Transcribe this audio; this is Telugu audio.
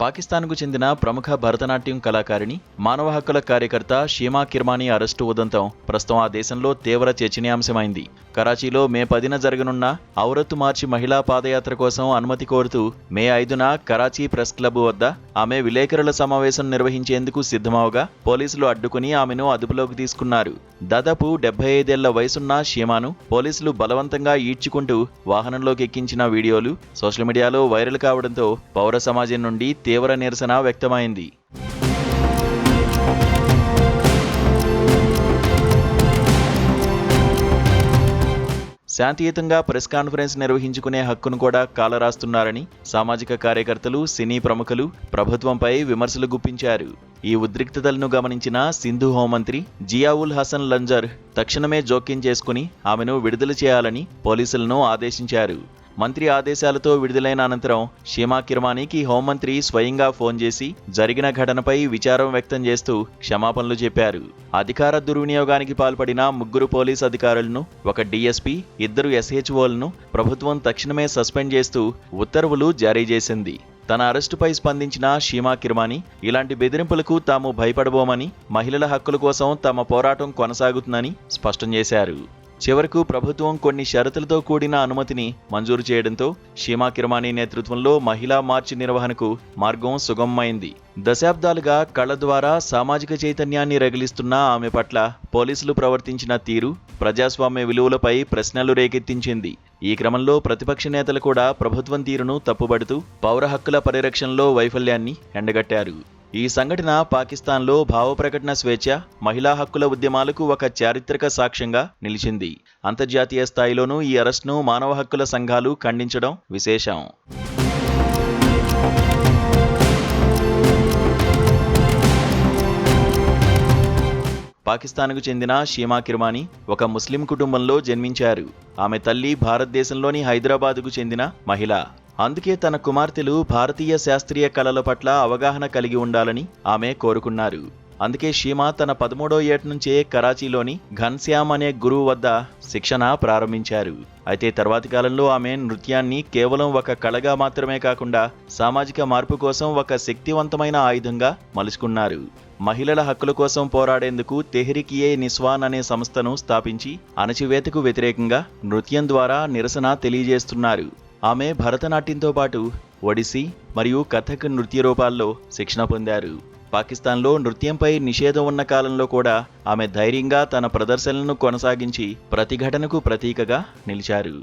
పాకిస్తాన్కు చెందిన ప్రముఖ భరతనాట్యం కళాకారిణి, మానవ హక్కుల కార్యకర్త షీమా కిర్మానీ అరెస్టు ఉదంతం ప్రస్తుతం ఆ దేశంలో తీవ్ర చర్చనీయాంశమైంది. కరాచీలో మే 10న జరగనున్న ఔరత్ మార్చి మహిళా పాదయాత్ర కోసం అనుమతి కోరుతూ మే 5న కరాచీ ప్రెస్ క్లబ్ వద్ద ఆమె విలేకరుల సమావేశం నిర్వహించేందుకు సిద్ధమవగా పోలీసులు అడ్డుకుని ఆమెను అదుపులోకి తీసుకున్నారు. దాదాపు 75 ఏళ్ల వయసున్న షీమాను పోలీసులు బలవంతంగా ఈడ్చుకుంటూ వాహనంలోకి ఎక్కించిన వీడియోలు సోషల్ మీడియాలో వైరల్ కావడంతో పౌర సమాజం నుండి తీవ్ర నిరసన వ్యక్తమైంది. శాంతియుతంగా ప్రెస్ కాన్ఫరెన్స్ నిర్వహించుకునే హక్కును కూడా కాలరాస్తున్నారని సామాజిక కార్యకర్తలు, సినీ ప్రముఖులు ప్రభుత్వంపై విమర్శలు గుప్పించారు. ఈ ఉద్రిక్తతలను గమనించిన సింధు హోంమంత్రి జియావుల్ హసన్ లంజర్ తక్షణమే జోక్యం చేసుకుని ఆమెను విడుదల చేయాలని పోలీసులను ఆదేశించారు. మంత్రి ఆదేశాలతో విడుదలైన అనంతరం షీమా కిర్మానీకి హోంమంత్రి స్వయంగా ఫోన్ చేసి జరిగిన ఘటనపై విచారం వ్యక్తం చేస్తూ క్షమాపణలు చెప్పారు. అధికార దుర్వినియోగానికి పాల్పడిన 3 పోలీస్ అధికారులను, 1 డీఎస్పీ, 2 ఎస్హెచ్ఓలను ప్రభుత్వం తక్షణమే సస్పెండ్ చేస్తూ ఉత్తర్వులు జారీ చేసింది. తన అరెస్టుపై స్పందించిన షీమా కిర్మానీ ఇలాంటి బెదిరింపులకు తాము భయపడబోమని, మహిళల హక్కుల కోసం తమ పోరాటం కొనసాగుతుందని స్పష్టం చేశారు. చివరకు ప్రభుత్వం కొన్ని షరతులతో కూడిన అనుమతిని మంజూరు చేయడంతో షీమా కిర్మానీ నేతృత్వంలో మహిళా మార్చి నిర్వహణకు మార్గం సుగమమైంది. దశాబ్దాలుగా కళ ద్వారా సామాజిక చైతన్యాన్ని రగిలిస్తున్న ఆమె పట్ల పోలీసులు ప్రవర్తించిన తీరు ప్రజాస్వామ్య విలువలపై ప్రశ్నలు రేకెత్తించింది. ఈ క్రమంలో ప్రతిపక్ష నేతలు కూడా ప్రభుత్వం తీరును తప్పుబడుతూ పౌర హక్కుల పరిరక్షణలో వైఫల్యాన్ని ఎండగట్టారు. ఈ సంఘటన పాకిస్తాన్లో భావప్రకటన స్వేచ్ఛ, మహిళా హక్కుల ఉద్యమాలకు ఒక చారిత్రక సాక్ష్యంగా నిలిచింది. అంతర్జాతీయ స్థాయిలోనూ ఈ అరెస్ట్ను మానవ హక్కుల సంఘాలు ఖండించడం విశేషం. పాకిస్తాన్కు చెందిన షీమా కిర్మానీ ఒక ముస్లిం కుటుంబంలో జన్మించారు. ఆమె తల్లి భారతదేశంలోని హైదరాబాద్కు చెందిన మహిళ. అందుకే తన కుమార్తెలు భారతీయ శాస్త్రీయ కళల పట్ల అవగాహన కలిగి ఉండాలని ఆమె కోరుకున్నారు. అందుకే షీమా తన 13వ ఏట నుంచే కరాచీలోని ఘన్శ్యామ్ అనే గురువు వద్ద శిక్షణ ప్రారంభించారు. అయితే తర్వాతి కాలంలో ఆమె నృత్యాన్ని కేవలం ఒక కళగా మాత్రమే కాకుండా సామాజిక మార్పు కోసం ఒక శక్తివంతమైన ఆయుధంగా మలుచుకున్నారు. మహిళల హక్కుల కోసం పోరాడేందుకు తెహ్రీక్-ఏ-నిస్వాన్ అనే సంస్థను స్థాపించి అణచివేతకు వ్యతిరేకంగా నృత్యం ద్వారా నిరసన తెలియజేస్తున్నారు. ఆమె భరతనాట్యంతో పాటు ఒడిస్సీ మరియు కథక్ నృత్య రూపాల్లో శిక్షణ పొందారు. పాకిస్తాన్లో నృత్యంపై నిషేధం ఉన్న కాలంలో కూడా ఆమె ధైర్యంగా తన ప్రదర్శనలను కొనసాగించి ప్రతిఘటనకు ప్రతీకగా నిలిచారు.